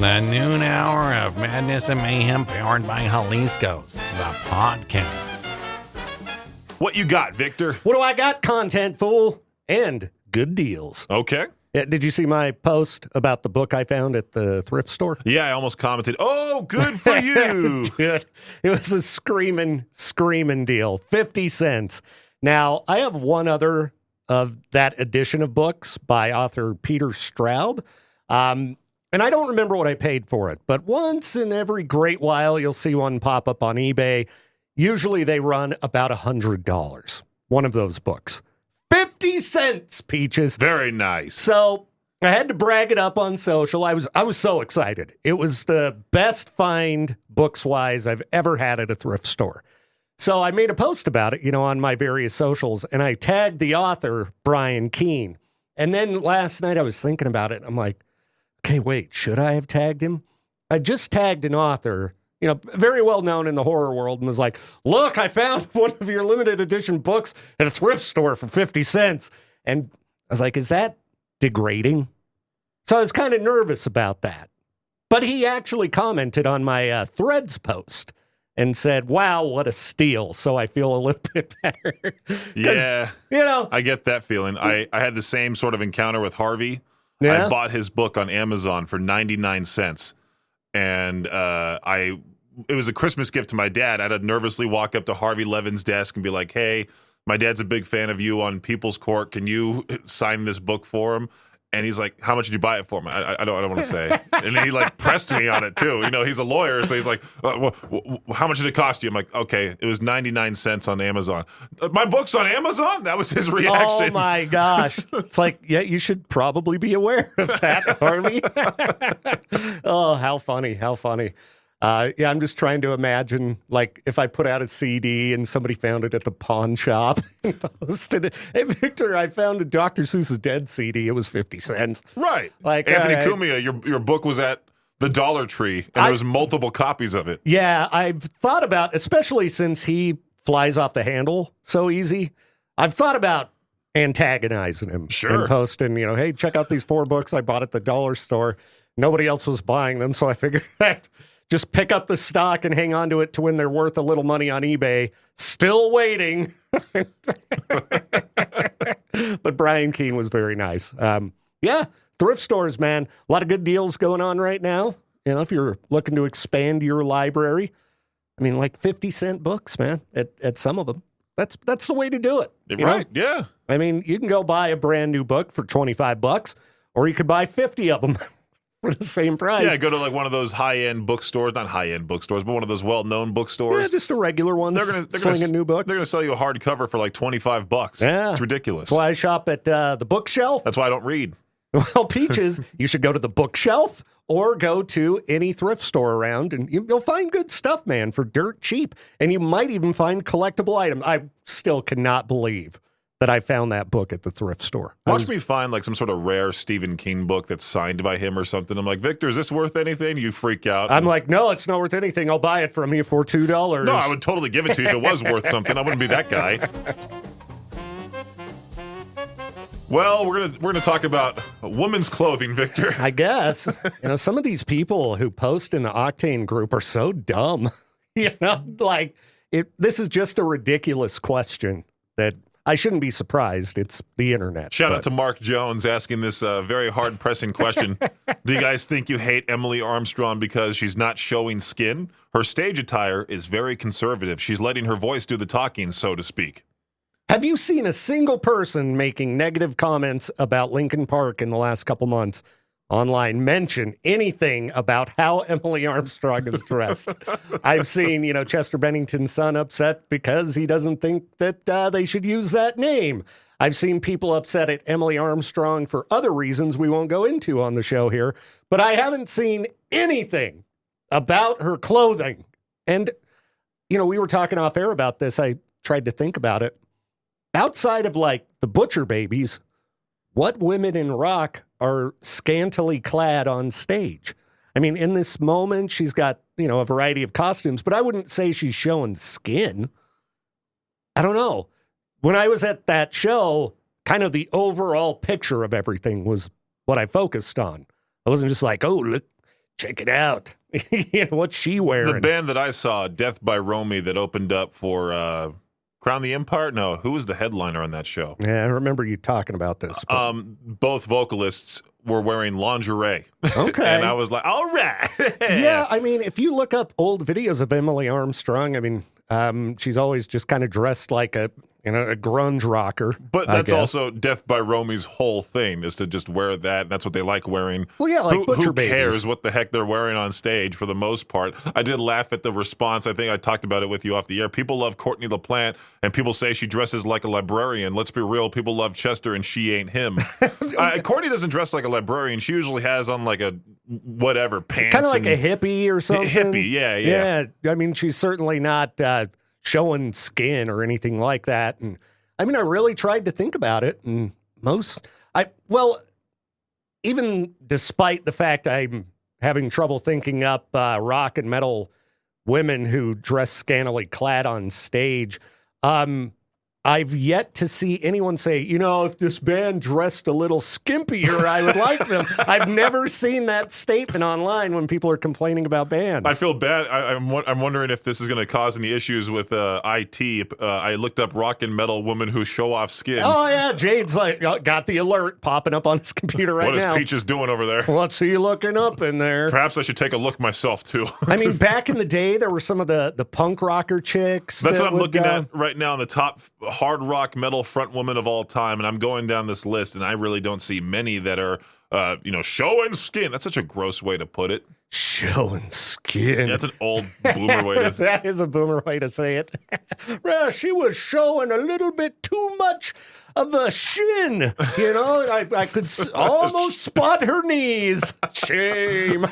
The noon hour of madness and mayhem powered by Jalisco's, the podcast. What you got, Victor? What do I got? Content, fool, and good deals. Okay. Did you see my post about the book I found at the thrift store? Yeah, I almost commented, oh, good for you. Dude, it was a screaming deal. 50 cents. Now, I have one other of that edition of books by author Peter Straub. And I don't remember what I paid for it, but once in every great while, you'll see one pop up on eBay. Usually they run about $100. One of those books. 50 cents, Peaches. Very nice. So I had to brag it up on social. I was so excited. It was the best find books-wise I've ever had at a thrift store. So I made a post about it, on my various socials, and I tagged the author, Brian Keene. And then last night I was thinking about it. I'm like, okay, wait, should I have tagged him? I just tagged an author, very well known in the horror world, and was like, look, I found one of your limited edition books at a thrift store for 50 cents. And I was like, is that degrading? So I was kind of nervous about that. But he actually commented on my Threads post and said, wow, what a steal. So I feel a little bit better. Yeah. I get that feeling. I had the same sort of encounter with Harvey. Yeah? I bought his book on Amazon for 99 cents. And it was a Christmas gift to my dad. I had to nervously walk up to Harvey Levin's desk and be like, hey, my dad's a big fan of you on People's Court. Can you sign this book for him? And he's like, how much did you buy it for me? I don't want to say. And then he pressed me on it too. He's a lawyer. So he's like, how much did it cost you? I'm like, okay, it was 99 cents on Amazon. My book's on Amazon? That was his reaction. Oh my gosh. It's like, yeah, you should probably be aware of that, Harvey. Oh, how funny. How funny. I'm just trying to imagine, if I put out a CD and somebody found it at the pawn shop and posted it. Hey, Victor, I found a Dr. Seuss's Dead CD. It was 50 cents. Right. Anthony Cumia, your book was at the Dollar Tree, and there was multiple copies of it. Yeah, I've thought about, especially since he flies off the handle so easy, I've thought about antagonizing him. Sure. And posting, hey, check out these 4 books I bought at the dollar store. Nobody else was buying them, so I figured I'd just pick up the stock and hang on to it to when they're worth a little money on eBay. Still waiting. But Brian Keene was very nice. Thrift stores, man. A lot of good deals going on right now. If you're looking to expand your library. 50-cent books, man, at some of them. That's the way to do it. Right, yeah. You can go buy a brand new book for $25, or you could buy 50 of them. For the same price. Yeah, go to one of those high-end bookstores, not high-end bookstores, but one of those well-known bookstores. Yeah, just a regular one. They're selling a new book. They're going to sell you a hardcover for $25. Yeah. It's ridiculous. That's why I shop at the bookshelf. That's why I don't read. Well, Peaches, you should go to the bookshelf or go to any thrift store around, and you'll find good stuff, man, for dirt cheap. And you might even find collectible items. I still cannot believe that I found that book at the thrift store. Watch me find some sort of rare Stephen King book that's signed by him or something. I'm like, Victor, is this worth anything? You freak out. I'm like, no, it's not worth anything. I'll buy it from you for $2. No, I would totally give it to you if it was worth something. I wouldn't be that guy. Well, we're gonna talk about women's clothing, Victor. I guess. Some of these people who post in the Octane group are so dumb. This is just a ridiculous question that I shouldn't be surprised. It's the internet. Shout out to Mark Jones asking this very hard-pressing question. Do you guys think you hate Emily Armstrong because she's not showing skin? Her stage attire is very conservative. She's letting her voice do the talking, so to speak. Have you seen a single person making negative comments about Linkin Park in the last couple months online mention anything about how Emily Armstrong is dressed? I've seen, Chester Bennington's son upset because he doesn't think that they should use that name. I've seen people upset at Emily Armstrong for other reasons we won't go into on the show here, but I haven't seen anything about her clothing. And, we were talking off air about this. I tried to think about it. Outside of the Butcher Babies, what women in rock are scantily clad on stage? In this moment, she's got, a variety of costumes, but I wouldn't say she's showing skin. I don't know. When I was at that show, kind of the overall picture of everything was what I focused on. I wasn't just like, oh, look, check it out. What's she wearing? The band that I saw, Death by Romy, that opened up for Crown the Empire. No, who was the headliner on that show? Yeah, I remember you talking about this. Both vocalists were wearing lingerie. Okay. And I was like, all right. Yeah, I mean, if you look up old videos of Emily Armstrong, I mean, she's always just kind of dressed like a grunge rocker. But that's also Death by Romy's whole thing, is to just wear that. And that's what they like wearing. Well, yeah, like Butcher who Babies. cares what the heck they're wearing on stage for the most part? I did laugh at the response. I think I talked about it with you off the air. People love Courtney LaPlante, and people say she dresses like a librarian. Let's be real. People love Chester, and she ain't him. Courtney doesn't dress like a librarian. She usually has on like a whatever pants. Kind of like a hippie or something. Hippie, yeah. Yeah, I mean, she's certainly not showing skin or anything like that. And I mean, I really tried to think about it, and even despite the fact I'm having trouble thinking up rock and metal women who dress scantily clad on stage, I've yet to see anyone say, if this band dressed a little skimpier, I would like them. I've never seen that statement online when people are complaining about bands. I feel bad. I'm wondering if this is going to cause any issues with IT. I looked up rock and metal women who show off skin. Oh, yeah. Jade's got the alert popping up on his computer right now. What is Peaches doing over there? What's he looking up in there? Perhaps I should take a look myself, too. I mean, back in the day, there were some of the punk rocker chicks. That's what I'm looking at right now in the top hard rock metal front woman of all time, and I'm going down this list, and I really don't see many that are showing skin. That's such a gross way to put it. Showing skin. That's an old boomer way to That is a boomer way to say it. Well, she was showing a little bit too much of a shin. I could almost spot her knees. Shame.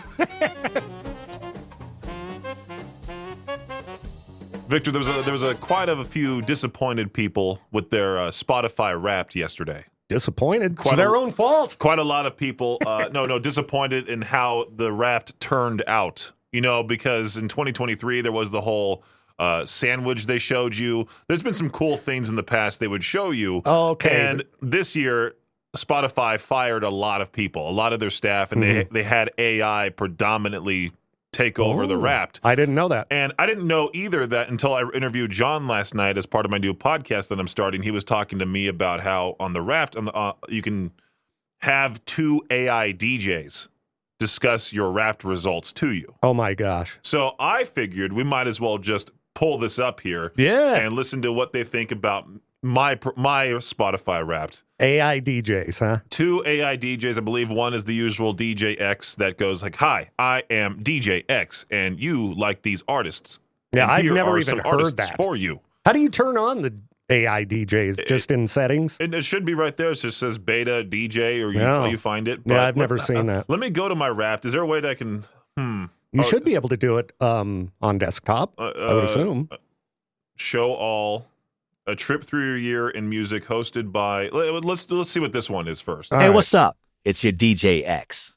Victor, there was quite a few disappointed people with their Spotify Wrapped yesterday. Disappointed? It's their own fault. Quite a lot of people, disappointed in how the Wrapped turned out. Because in 2023 there was the whole sandwich they showed you. There's been some cool things in the past they would show you. Oh, okay. And this year, Spotify fired a lot of people, a lot of their staff, and they had AI predominantly take over the Wrapped. I didn't know that. And I didn't know either that until I interviewed John last night as part of my new podcast that I'm starting. He was talking to me about how on the Wrapped, you can have two AI DJs discuss your Wrapped results to you. Oh, my gosh. So I figured we might as well just pull this up here and listen to what they think about my Spotify Wrapped. AI DJs, huh? Two AI DJs. I believe one is the usual DJ X that goes like, "Hi, I am DJ X, and you like these artists." Yeah, and I've here never are even some heard artists that. for you. How do you turn on the AI DJs? Just in settings? It should be right there. It just says beta DJ, or you find it. But I've never seen that. Let me go to my Wrapped. Is there a way that I can? You should be able to do it on desktop, I would assume. Show all. A trip through your year in music, hosted by. Let's see what this one is first. Hey, what's up? It's your DJ X.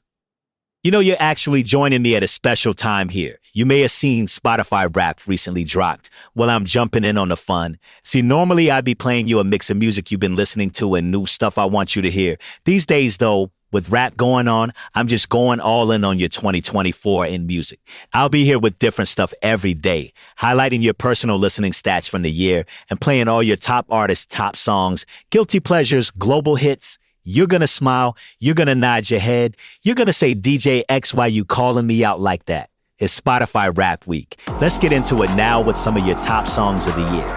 You're actually joining me at a special time here. You may have seen Spotify Wrapped recently dropped. Well, I'm jumping in on the fun. See, normally I'd be playing you a mix of music you've been listening to and new stuff I want you to hear. These days, though, with rap going on, I'm just going all in on your 2024 in music. I'll be here with different stuff every day, highlighting your personal listening stats from the year and playing all your top artists' top songs, guilty pleasures, global hits. You're going to smile. You're going to nod your head. You're going to say DJ X while you calling me out like that. It's Spotify Wrapped Week. Let's get into it now with some of your top songs of the year.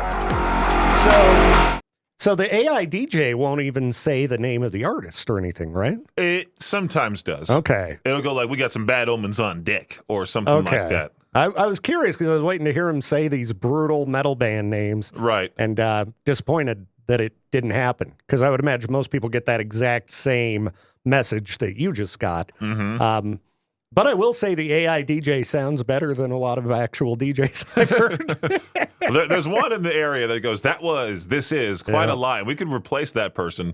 So the AI DJ won't even say the name of the artist or anything, right? It sometimes does. Okay. It'll go like, "We got some bad omens on deck," or something like that. I was curious because I was waiting to hear him say these brutal metal band names. Right. And disappointed that it didn't happen because I would imagine most people get that exact same message that you just got. Mm-hmm. But I will say the AI DJ sounds better than a lot of actual DJs I've heard. There's one in the area that goes, "This is quite a lie." We could replace that person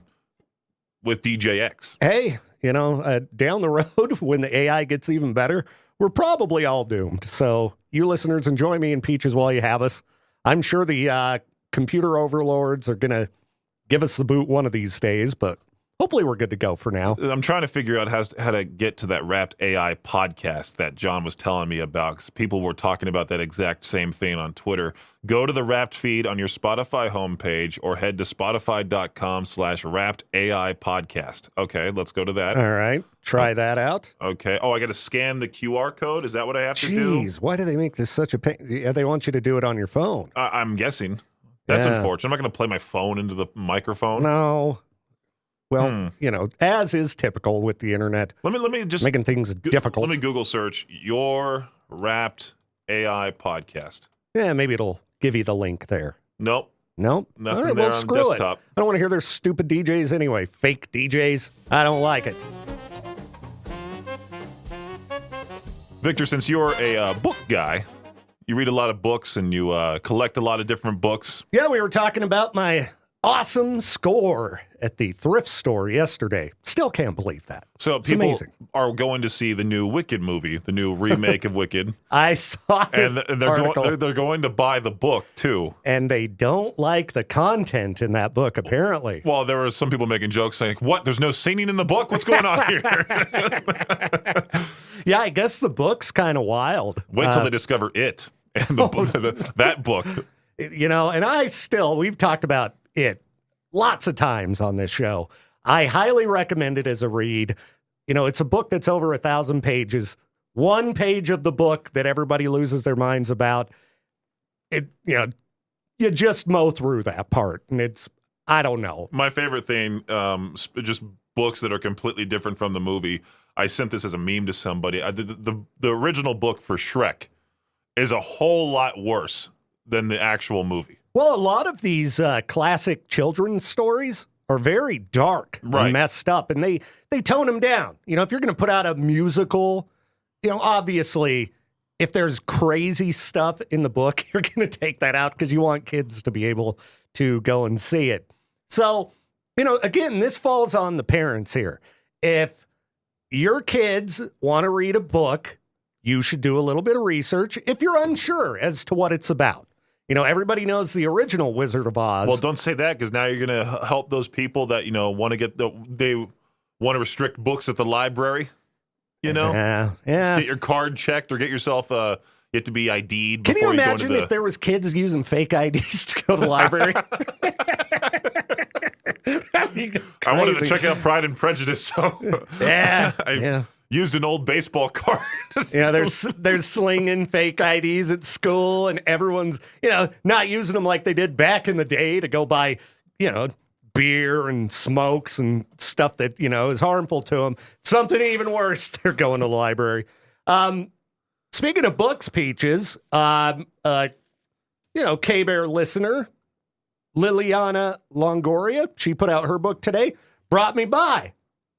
with DJ X. Hey, down the road when the AI gets even better, we're probably all doomed. So you listeners, enjoy me and Peaches while you have us. I'm sure the computer overlords are going to give us the boot one of these days, but hopefully we're good to go for now. I'm trying to figure out how to get to that Wrapped AI podcast that John was telling me about, because people were talking about that exact same thing on Twitter. Go to the Wrapped feed on your Spotify homepage or head to spotify.com/Wrapped AI podcast. Okay, let's go to that. All right. Try that out. Okay. Oh, I got to scan the QR code. Is that what I have to do? Jeez, why do they make this such a pain? Yeah, they want you to do it on your phone. I'm guessing. That's Yeah. unfortunate. I'm not going to play my phone into the microphone. No. Well, as is typical with the internet, Let me just making things difficult. Let me Google search your Wrapped AI podcast. Yeah, maybe it'll give you the link there. Nope. Nope. Nothing All right, there well, on screw desktop. it. I don't want to hear their stupid DJs anyway. Fake DJs. I don't like it. Victor, since you're a book guy, you read a lot of books and you collect a lot of different books. Yeah, we were talking about my awesome score at the thrift store yesterday. Still can't believe that. So It's people amazing. are going to see the new Wicked movie, the new remake of Wicked, I saw this and article, they're going to buy the book too. and they don't like the content in that book, apparently. Well, there were some people making jokes saying, "What? There's no singing in the book? What's going on here?" Yeah, I guess the book's kind of wild. Wait till they discover it and that book. And we've talked about it lots of times on this show. I highly recommend it as a read. It's a book that's over 1,000 pages. One page of the book that everybody loses their minds about. You just mow through that part, and I don't know. My favorite thing, just books that are completely different from the movie. I sent this as a meme to somebody. The original book for Shrek is a whole lot worse than the actual movie. Well, a lot of these classic children's stories are very dark Right. and messed up, and they tone them down. If you're going to put out a musical, obviously, if there's crazy stuff in the book, you're going to take that out because you want kids to be able to go and see it. So, again, this falls on the parents here. If your kids want to read a book, you should do a little bit of research if you're unsure as to what it's about. Everybody knows the original Wizard of Oz. Well, don't say that, because now you're going to help those people that want to they want to restrict books at the library. Yeah. Get your card checked or get yourself you have to be ID'd. Can you before go imagine into if there was kids using fake IDs to go to the library? I wanted to check out Pride and Prejudice, so Yeah. used an old baseball card. They're slinging fake IDs at school, and everyone's not using them like they did back in the day to go buy beer and smokes and stuff that is harmful to them. Something even worse. They're going to the library. Speaking of books, Peaches, K-Bear listener Liliana Longoria, she put out her book today, brought me by.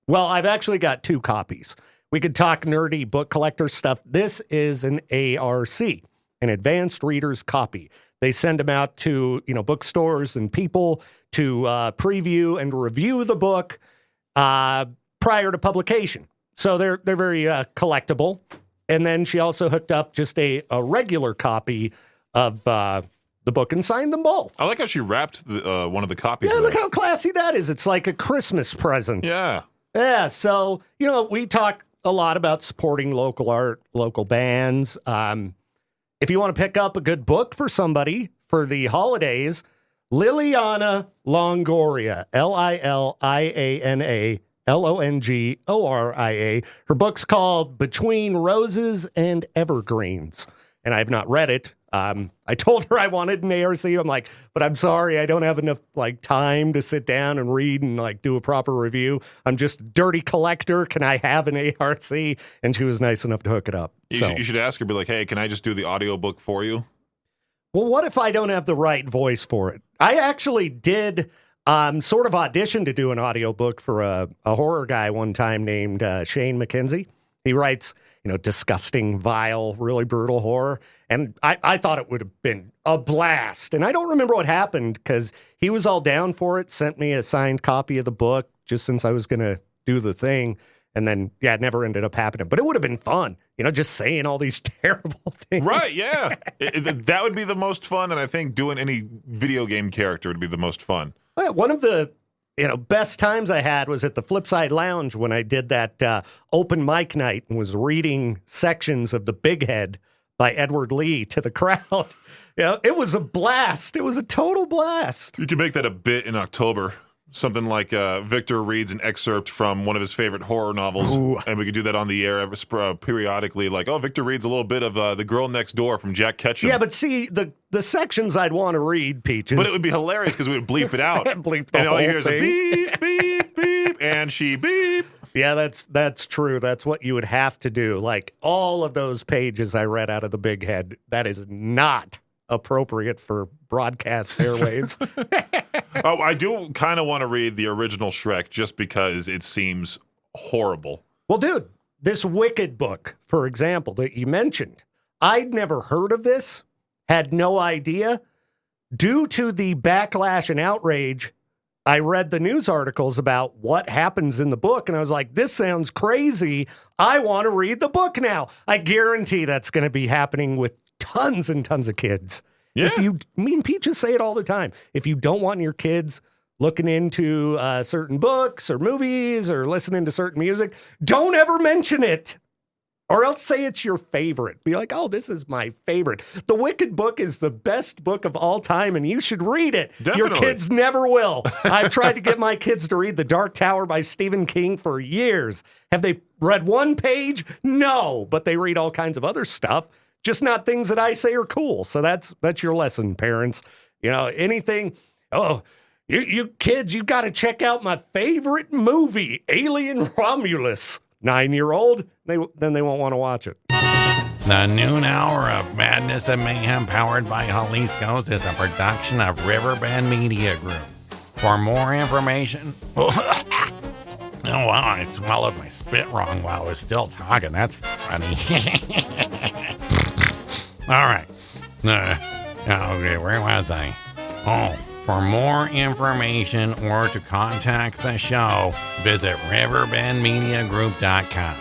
Well, I've actually got 2 copies. We could talk nerdy book collector stuff. This is an ARC, an advanced reader's copy. They send them out to, bookstores and people to preview and review the book prior to publication. So they're very collectible. And then she also hooked up just a regular copy of the book and signed them both. I like how she wrapped one of the copies. Yeah, of look that. how classy that is. It's like a Christmas present. Yeah. Yeah, so, we talk a lot about supporting local art, local bands. If you want to pick up a good book for somebody for the holidays, Liliana Longoria, Liliana Longoria. Her book's called Between Roses and Evergreens, and I've not read it. I told her I wanted an ARC. I'm like, but I'm sorry, I don't have enough time to sit down and read and do a proper review. I'm just a dirty collector. Can I have an ARC? And she was nice enough to hook it up. You should ask her, be like, hey, can I just do the audiobook for you? Well, what if I don't have the right voice for it? I actually did sort of audition to do an audiobook for a horror guy one time named Shane McKenzie. He writes, disgusting, vile, really brutal horror. And I thought it would have been a blast. And I don't remember what happened because he was all down for it, sent me a signed copy of the book just since I was going to do the thing. And then, it never ended up happening. But it would have been fun, just saying all these terrible things. Right, yeah. That would be the most fun. And I think doing any video game character would be the most fun. One of the best times I had was at the Flipside Lounge when I did that open mic night and was reading sections of The Big Head by Edward Lee to the crowd. It was a blast. It was a total blast. You could make that a bit in October. Something like Viktor reads an excerpt from one of his favorite horror novels, and we could do that on the air periodically. Like, Viktor reads a little bit of The Girl Next Door from Jack Ketchum. Yeah, but see, the sections I'd want to read, Peaches. But it would be hilarious because we would bleep it out. Bleep the and all whole you hear is a thing. beep, beep, beep, and she beep. Yeah, that's true. That's what you would have to do. Like, all of those pages I read out of The Big Head, that is not appropriate for broadcast airwaves. I do kind of want to read the original Shrek just because it seems horrible. Well, dude, this Wicked book, for example, that you mentioned, I'd never heard of this, had no idea. Due to the backlash and outrage, I read the news articles about what happens in the book, and I was like, this sounds crazy. I want to read the book now. I guarantee that's going to be happening with tons and tons of kids. Yeah. Me and Peaches say it all the time. If you don't want your kids looking into certain books or movies or listening to certain music, don't ever mention it. Or else say it's your favorite. Be like, oh, this is my favorite. The Wicked book is the best book of all time, and you should read it. Definitely. Your kids never will. I've tried to get my kids to read The Dark Tower by Stephen King for years. Have they read one page? No, but they read all kinds of other stuff. Just not things that I say are cool. So that's your lesson, parents. Anything. Oh, you kids, you got to check out my favorite movie, Alien Romulus. 9-year-old, then they won't want to watch it. The noon hour of madness and mayhem powered by Jalisco's is a production of Riverbend Media Group. For more information... Oh, wow, I swallowed my spit wrong while I was still talking. That's funny. All right. Okay, where was I? Oh, for more information or to contact the show, visit riverbendmediagroup.com.